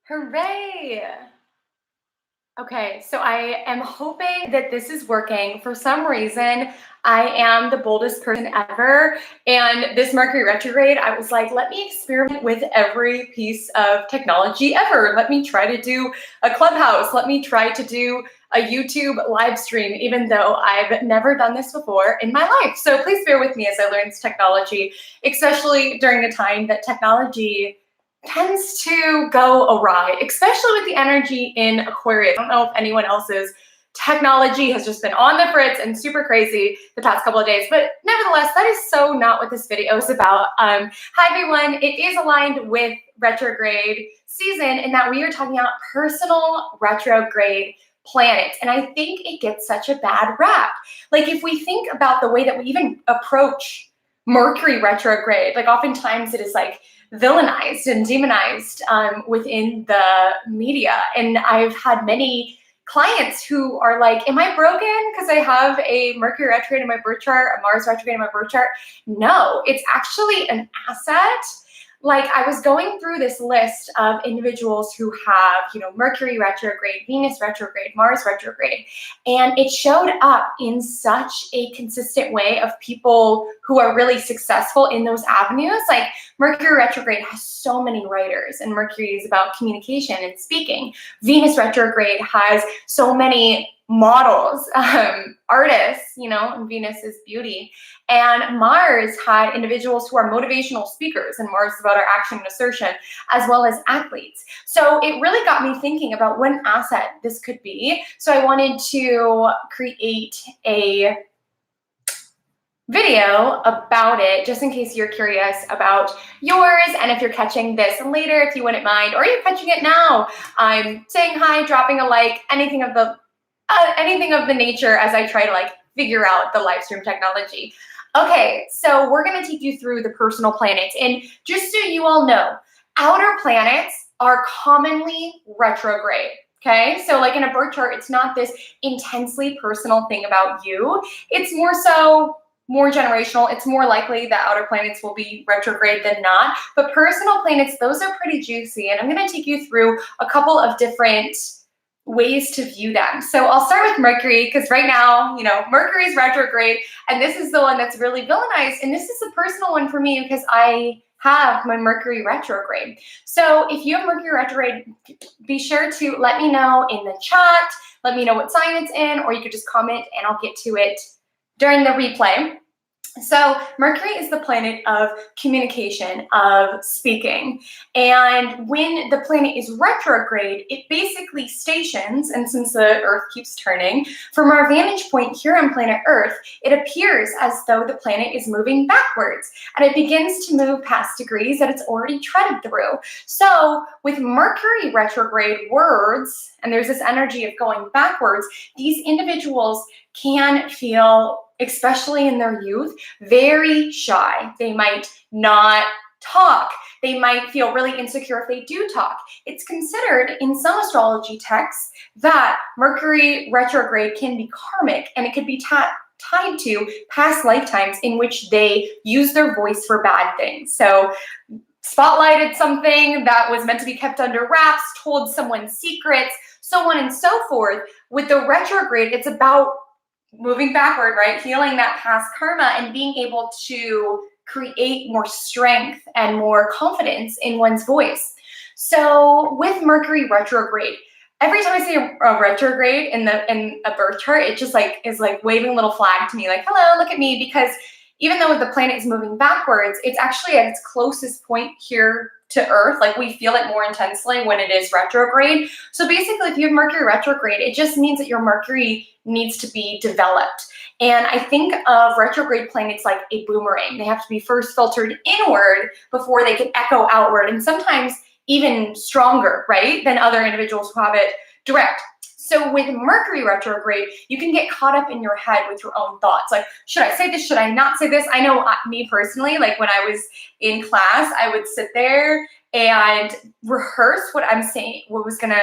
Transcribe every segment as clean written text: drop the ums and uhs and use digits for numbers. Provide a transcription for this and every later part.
Hooray! Okay, so I am hoping that this is working. For some reason, I am the boldest person ever. And this Mercury retrograde, I was like, let me experiment with every piece of technology ever. Let me try to do a Clubhouse. Let me try to do a YouTube live stream, even though I've never done this before in my life. So please bear with me as I learn this technology, especially during a time that technology tends to go awry, especially with the energy in Aquarius. I don't know if anyone else's technology has just been on the fritz and super crazy the past couple of days, but nevertheless, that is so not what this video is about. Hi everyone, it is aligned with retrograde season in that we are talking about personal retrograde planets. And I think it gets such a bad rap. Like if we think about the way that we even approach Mercury retrograde, like oftentimes it is like villainized and demonized within the media. And I've had many clients who are like, am I broken because I have a Mercury retrograde in my birth chart, a Mars retrograde in my birth chart? No, it's actually an asset. Like I was going through this list of individuals who have, Mercury retrograde, Venus retrograde, Mars retrograde, and it showed up in such a consistent way of people who are really successful in those avenues. Like Mercury retrograde has so many writers, and Mercury is about communication and speaking. Venus retrograde has so many models, artists, and Venus is beauty. And Mars had individuals who are motivational speakers, and Mars is about our action and assertion, as well as athletes. So it really got me thinking about what an asset this could be. So I wanted to create a video about it, just in case you're curious about yours. And if you're catching this later, if you wouldn't mind, or you're catching it now, I'm saying hi, dropping a like, anything of the nature as I try to figure out the live stream technology. Okay, so we're going to take you through the personal planets. And just so you all know, outer planets are commonly retrograde. Okay, so like in a birth chart, it's not this intensely personal thing about you. It's more generational. It's more likely that outer planets will be retrograde than not. But personal planets, those are pretty juicy. And I'm going to take you through a couple of different ways to view them. So I'll start with Mercury because right now, Mercury's retrograde, and this is the one that's really villainized. And this is a personal one for me because I have my Mercury retrograde. So if you have Mercury retrograde, be sure to let me know in the chat. Let me know what sign it's in, or you could just comment and I'll get to it during the replay. So Mercury is the planet of communication, of speaking. And when the planet is retrograde, it basically stations, and since the Earth keeps turning, from our vantage point here on planet Earth, it appears as though the planet is moving backwards, and it begins to move past degrees that it's already treaded through. So with Mercury retrograde words, and there's this energy of going backwards, these individuals can feel, especially in their youth, very shy. They might not talk. They might feel really insecure if they do talk. It's considered in some astrology texts that Mercury retrograde can be karmic, and it could be tied to past lifetimes in which they use their voice for bad things. So spotlighted something that was meant to be kept under wraps, told someone secrets, so on and so forth. With the retrograde, it's about moving backward, right? Healing that past karma and being able to create more strength and more confidence in one's voice. So with Mercury retrograde, every time I see a retrograde in a birth chart, it just is waving a little flag to me, like, hello, look at me, because even though the planet is moving backwards, it's actually at its closest point here to Earth. Like we feel it more intensely when it is retrograde. So basically, if you have Mercury retrograde, it just means that your Mercury needs to be developed. And I think of retrograde planets like a boomerang. They have to be first filtered inward before they can echo outward, and sometimes even stronger, right, than other individuals who have it direct. So with Mercury retrograde, you can get caught up in your head with your own thoughts. Like, should I say this? Should I not say this? I know me personally, like when I was in class, I would sit there and rehearse what I'm saying, what was gonna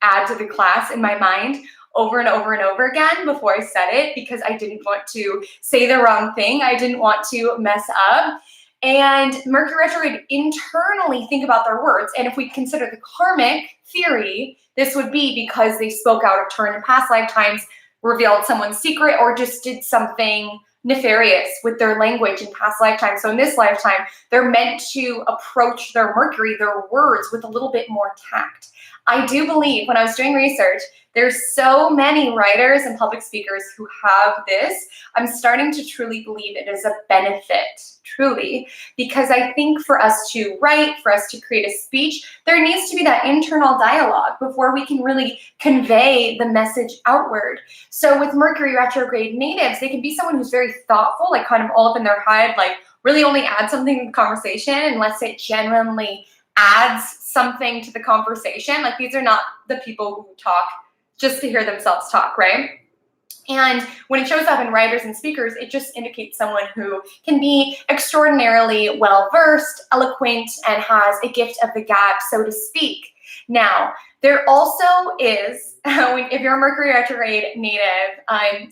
add to the class in my mind over and over and over again before I said it, because I didn't want to say the wrong thing. I didn't want to mess up. And Mercury retrograde internally think about their words. And if we consider the karmic theory, this would be because they spoke out of turn in past lifetimes, revealed someone's secret, or just did something nefarious with their language in past lifetimes. So in this lifetime, they're meant to approach their Mercury, their words, with a little bit more tact. I do believe, when I was doing research, there's so many writers and public speakers who have this. I'm starting to truly believe it is a benefit, truly, because I think for us to write, for us to create a speech, there needs to be that internal dialogue before we can really convey the message outward. So with Mercury retrograde natives, they can be someone who's very thoughtful, like kind of all up in their head, like really only add something to the conversation unless it genuinely adds something to the conversation. Like, these are not the people who talk just to hear themselves talk, right? And when it shows up in writers and speakers, it just indicates someone who can be extraordinarily well-versed, eloquent, and has a gift of the gab, so to speak. Now, there also is, if you're a Mercury retrograde native,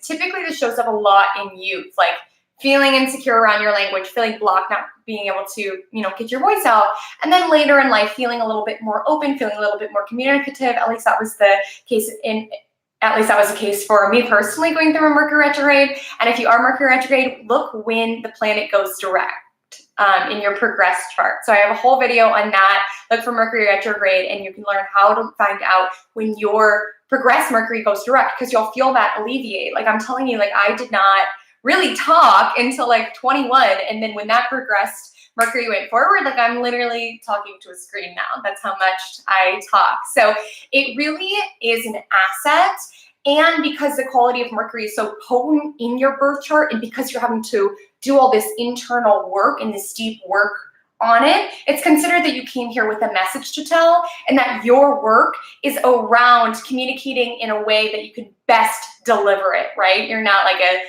typically this shows up a lot in youth, like feeling insecure around your language, feeling blocked, not being able to, get your voice out. And then later in life, feeling a little bit more open, feeling a little bit more communicative. At least that was the case for me personally, going through a Mercury retrograde. And if you are Mercury retrograde, look when the planet goes direct in your progress chart. So I have a whole video on that. Look for Mercury retrograde, and you can learn how to find out when your progress Mercury goes direct, because you'll feel that alleviate. Like, I'm telling you, like, I did not really talk until like 21. And then when that progressed, Mercury went forward, like, I'm literally talking to a screen now. That's how much I talk. So it really is an asset. And because the quality of Mercury is so potent in your birth chart, and because you're having to do all this internal work and this deep work on it, it's considered that you came here with a message to tell, and that your work is around communicating in a way that you can best deliver it, right? You're not like a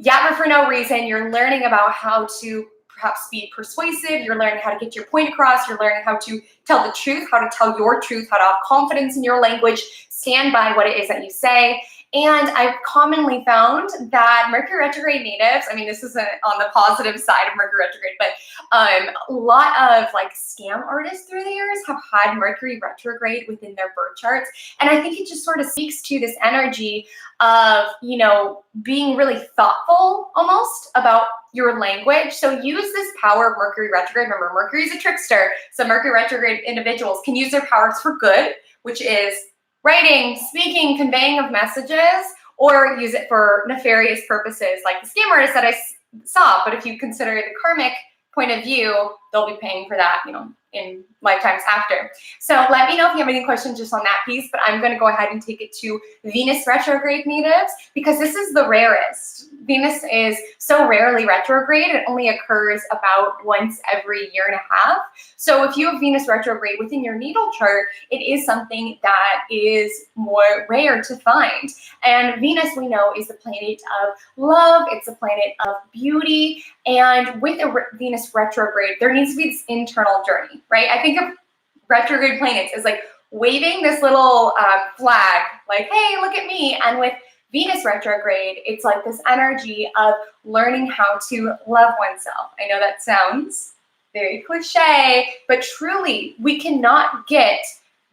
yapper for no reason. You're learning about how to perhaps be persuasive. You're learning how to get your point across. You're learning how to tell the truth, how to tell your truth, how to have confidence in your language, stand by what it is that you say. And I've commonly found that Mercury retrograde natives, I mean, this isn't on the positive side of Mercury retrograde, but a lot of like scam artists through the years have had Mercury retrograde within their birth charts. And I think it just sort of speaks to this energy of, being really thoughtful almost about your language. So use this power of Mercury retrograde. Remember, Mercury is a trickster. So Mercury retrograde individuals can use their powers for good, which is writing, speaking, conveying of messages, or use it for nefarious purposes like the scam artists that I saw. But if you consider the karmic point of view, they'll be paying for that, in lifetimes after. So let me know if you have any questions just on that piece, but I'm going to go ahead and take it to Venus retrograde natives, because this is the rarest. Venus is so rarely retrograde. It only occurs about once every year and a half. So if you have Venus retrograde within your natal chart, it is something that is more rare to find. And Venus, we know, is the planet of love. It's a planet of beauty. And with a Venus retrograde, there needs to be this internal journey, right? I think of retrograde planets as like waving this little flag, like, hey, look at me. And with Venus retrograde, it's like this energy of learning how to love oneself. I know that sounds very cliche, but truly, we cannot get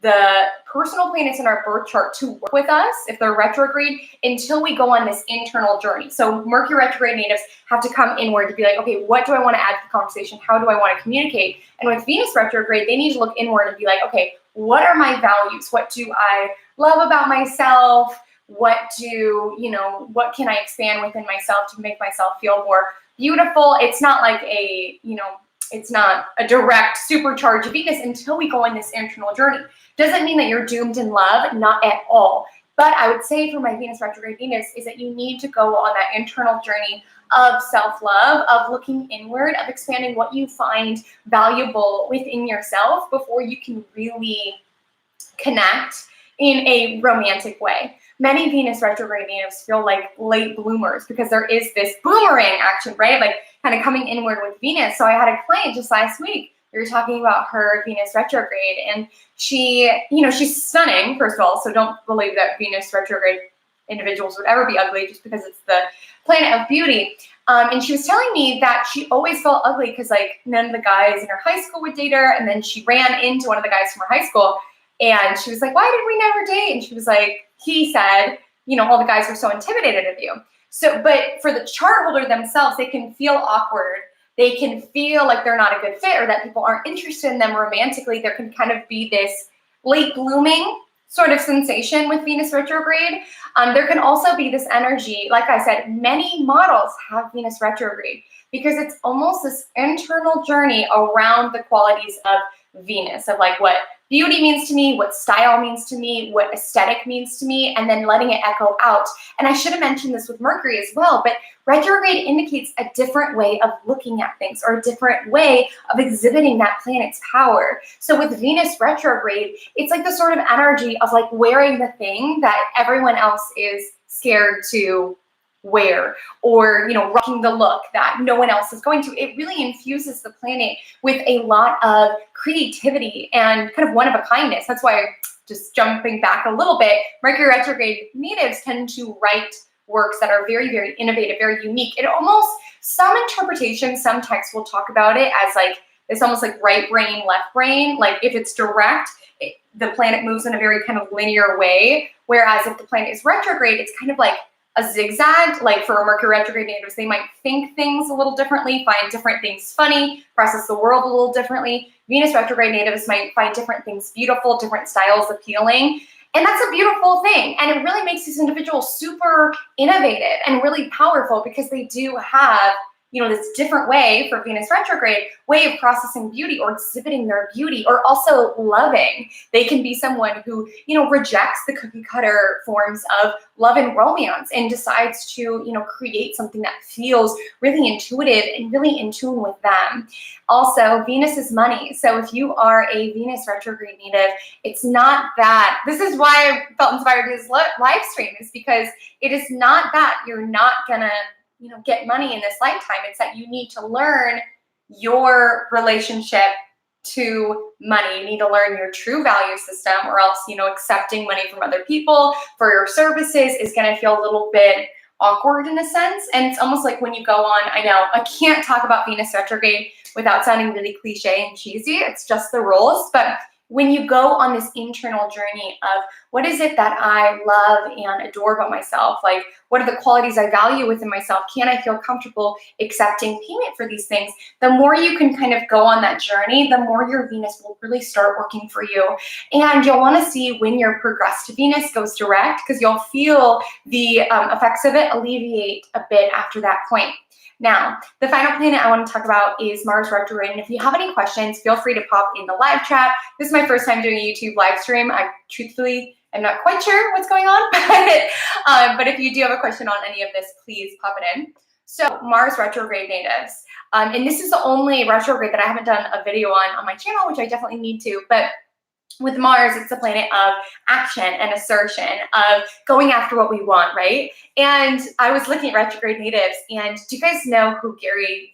the personal planets in our birth chart to work with us if they're retrograde until we go on this internal journey. So Mercury retrograde natives have to come inward to be like, okay, what do I want to add to the conversation? How do I want to communicate? And with Venus retrograde, they need to look inward and be like, okay, what are my values? What do I love about myself? What can I expand within myself to make myself feel more beautiful? It's not like it's not a direct supercharge of Venus until we go on this internal journey. Doesn't mean that you're doomed in love, not at all. But I would say for my Venus retrograde Venus is that you need to go on that internal journey of self-love, of looking inward, of expanding what you find valuable within yourself before you can really connect in a romantic way. Many Venus retrograde natives feel like late bloomers because there is this boomerang action, right? Like kind of coming inward with Venus. So I had a client just last week. We were talking about her Venus retrograde, and she's stunning, first of all. So don't believe that Venus retrograde individuals would ever be ugly just because it's the planet of beauty. And she was telling me that she always felt ugly because like none of the guys in her high school would date her. And then she ran into one of the guys from her high school and she was like, why did we never date? And she was like, he said, all the guys were so intimidated of you. So, but for the chart holder themselves, they can feel awkward. They can feel like they're not a good fit or that people aren't interested in them romantically. There can kind of be this late blooming sort of sensation with Venus retrograde. There can also be this energy, like I said, many models have Venus retrograde because it's almost this internal journey around the qualities of Venus, of like what beauty means to me, what style means to me, what aesthetic means to me, and then letting it echo out. And I should have mentioned this with Mercury as well, but retrograde indicates a different way of looking at things or a different way of exhibiting that planet's power. So with Venus retrograde, it's like the sort of energy of like wearing the thing that everyone else is scared to wear, or rocking the look that no one else is going to. It really infuses the planet with a lot of creativity and kind of one-of-a-kindness. That's why, just jumping back a little bit, Mercury retrograde natives tend to write works that are very, very innovative, very unique. It almost, some interpretations, some texts will talk about it as like, it's almost like right brain, left brain. Like if it's direct, the planet moves in a very kind of linear way. Whereas if the planet is retrograde, it's kind of like a zigzag. Like for Mercury retrograde natives, they might think things a little differently, find different things funny, process the world a little differently. Venus retrograde natives might find different things beautiful, different styles appealing. And that's a beautiful thing. And it really makes these individuals super innovative and really powerful because they do have, this different way for Venus retrograde, way of processing beauty or exhibiting their beauty or also loving. They can be someone who, rejects the cookie cutter forms of love and romance and decides to, create something that feels really intuitive and really in tune with them. Also, Venus is money. So if you are a Venus retrograde native, it's not that, this is why I felt inspired to do this live stream, is because it is not that you're not gonna get money in this lifetime. It's that you need to learn your relationship to money. You need to learn your true value system, or else, accepting money from other people for your services is going to feel a little bit awkward in a sense. And it's almost like when you go on, I know I can't talk about Venus retrograde without sounding really cliche and cheesy. It's just the rules. But when you go on this internal journey of what is it that I love and adore about myself? Like, what are the qualities I value within myself? Can I feel comfortable accepting payment for these things? The more you can kind of go on that journey, the more your Venus will really start working for you. And you'll want to see when your progressed Venus goes direct, because you'll feel the effects of it alleviate a bit after that point. Now, the final planet I want to talk about is Mars retrograde. And if you have any questions, feel free to pop in the live chat. This is my first time doing a YouTube live stream. I truthfully am not quite sure what's going on, but if you do have a question on any of this, please pop it in. So Mars retrograde natives. And this is the only retrograde that I haven't done a video on my channel, which I definitely need to. But with Mars, it's a planet of action and assertion, of going after what we want, right? And I was looking at retrograde natives, and do you guys know who Gary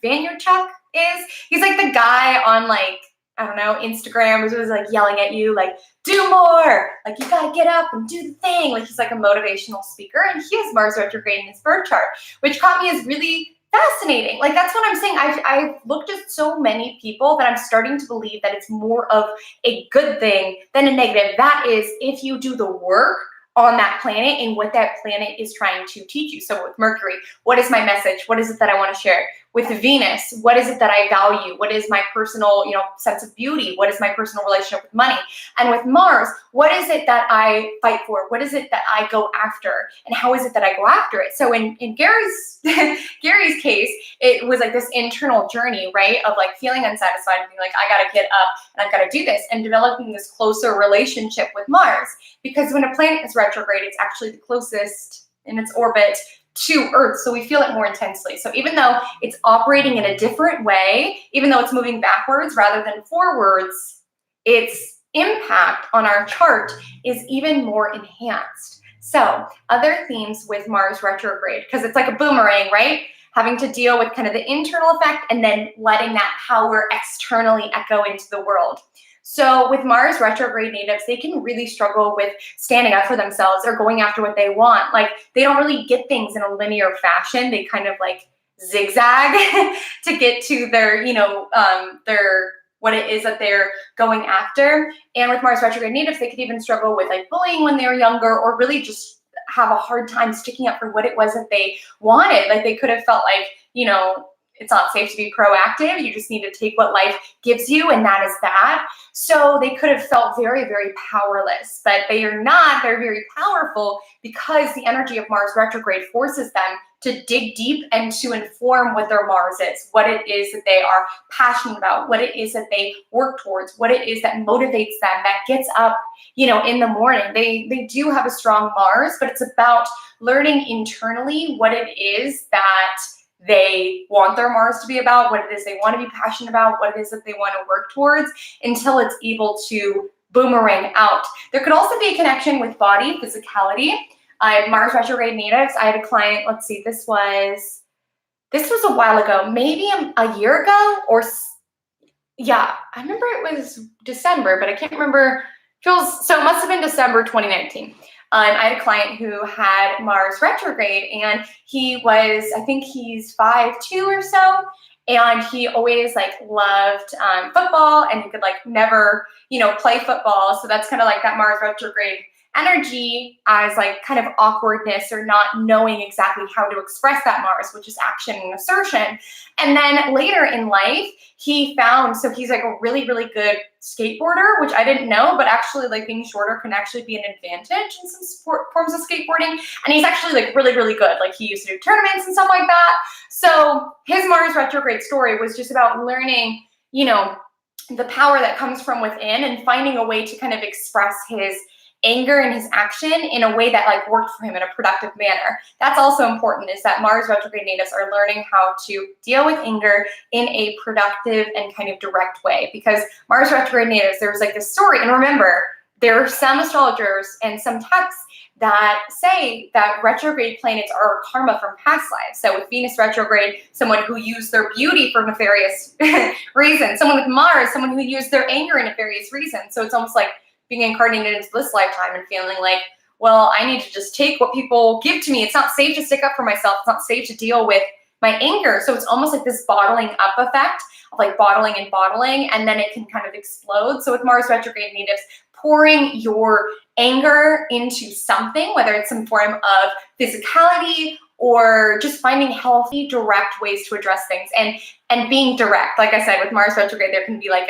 Vaynerchuk is? He's like the guy on like, I don't know, Instagram who's always like yelling at you, like, do more, like you gotta get up and do the thing. Like he's like a motivational speaker, and he has Mars retrograde in his birth chart, which caught me as really fascinating. Like that's what I'm saying. I've looked at so many people that I'm starting to believe that it's more of a good thing than a negative. That is, if you do the work on that planet and what that planet is trying to teach you. So with Mercury, what is my message? What is it that I want to share? With Venus, what is it that I value? What is my personal, sense of beauty? What is my personal relationship with money? And with Mars, what is it that I fight for? What is it that I go after? And how is it that I go after it? So in Gary's Gary's case, it was like this internal journey, right? Of like feeling unsatisfied and being like, I gotta get up and I've got to do this, and developing this closer relationship with Mars. Because when a planet is retrograde, it's actually the closest in its orbit to Earth, so we feel it more intensely. So even though it's operating in a different way, even though it's moving backwards rather than forwards, its impact on our chart is even more enhanced. So other themes with Mars retrograde, because it's like a boomerang, right? Having to deal with kind of the internal effect and then letting that power externally echo into the world. So with Mars retrograde natives, they can really struggle with standing up for themselves or going after what they want. Like they don't really get things in a linear fashion. They kind of like zigzag to get to their, their what it is that they're going after. And with Mars retrograde natives, they could even struggle with like bullying when they were younger, or really just have a hard time sticking up for what it was that they wanted. Like they could have felt like, it's not safe to be proactive. You just need to take what life gives you, and that is that. So they could have felt very, very powerless, but they are not. They're very powerful because the energy of Mars retrograde forces them to dig deep and to inform what their Mars is, what it is that they are passionate about, what it is that they work towards, what it is that motivates them, that gets up, in the morning. They do have a strong Mars, but it's about learning internally what it is that they want their Mars to be about, what it is they want to be passionate about, what it is that they want to work towards, until it's able to boomerang out. There could also be a connection with body, physicality. Mars retrograde natives, I had a client, let's see, this was a while ago, maybe a year ago, I remember it was December, but I can't remember. So it must have been December 2019. I had a client who had Mars retrograde, and he was, I think he's 5'2" or so, and he always like loved football, and he could like never, play football. So that's kind of like that Mars retrograde energy as like kind of awkwardness or not knowing exactly how to express that Mars, which is action and assertion. And then later in life, he found, so he's like a really, really good skateboarder, which I didn't know, but actually like being shorter can actually be an advantage in some forms of skateboarding. And he's actually like really, really good. Like he used to do tournaments and stuff like that. So his Mars retrograde story was just about learning, the power that comes from within and finding a way to kind of express his anger and his action in a way that like worked for him in a productive manner. That's also important, is that Mars retrograde natives are learning how to deal with anger in a productive and kind of direct way, because Mars retrograde natives, there was like this story, and remember, there are some astrologers and some texts that say that retrograde planets are karma from past lives. So with Venus retrograde, someone who used their beauty for nefarious reasons. Someone with Mars, someone who used their anger in nefarious reasons. So it's almost like being incarnated into this lifetime and feeling like, well, I need to just take what people give to me. It's not safe to stick up for myself. It's not safe to deal with my anger. So it's almost like this bottling up effect of like bottling, and then it can kind of explode. So with Mars retrograde natives, pouring your anger into something, whether it's some form of physicality or just finding healthy, direct ways to address things, and being direct. Like I said, with Mars retrograde, there can be like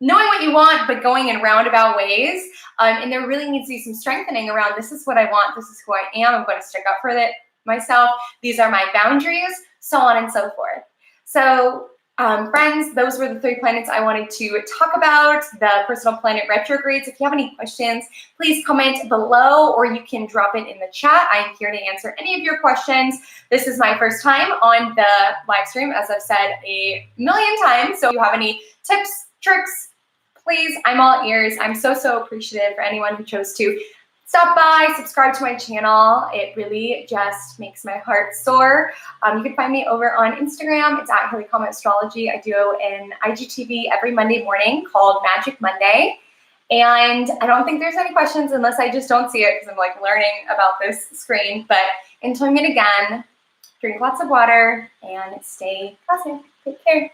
knowing what you want, but going in roundabout ways. And there really needs to be some strengthening around, this is what I want, this is who I am, I'm going to stick up for it myself, these are my boundaries, so on and so forth. So friends, those were the 3 planets I wanted to talk about, the personal planet retrogrades. If you have any questions, please comment below, or you can drop it in the chat. I am here to answer any of your questions. This is my first time on the live stream, as I've said a million times. So if you have any tips, tricks, please, I'm all ears. I'm so, so appreciative for anyone who chose to stop by, subscribe to my channel. It really just makes my heart soar. You can find me over on Instagram. It's at Comet Astrology. I do an IGTV every Monday morning called Magic Monday. And I don't think there's any questions unless I just don't see it, because I'm like learning about this screen. But until we meet again, drink lots of water and stay positive. Take care.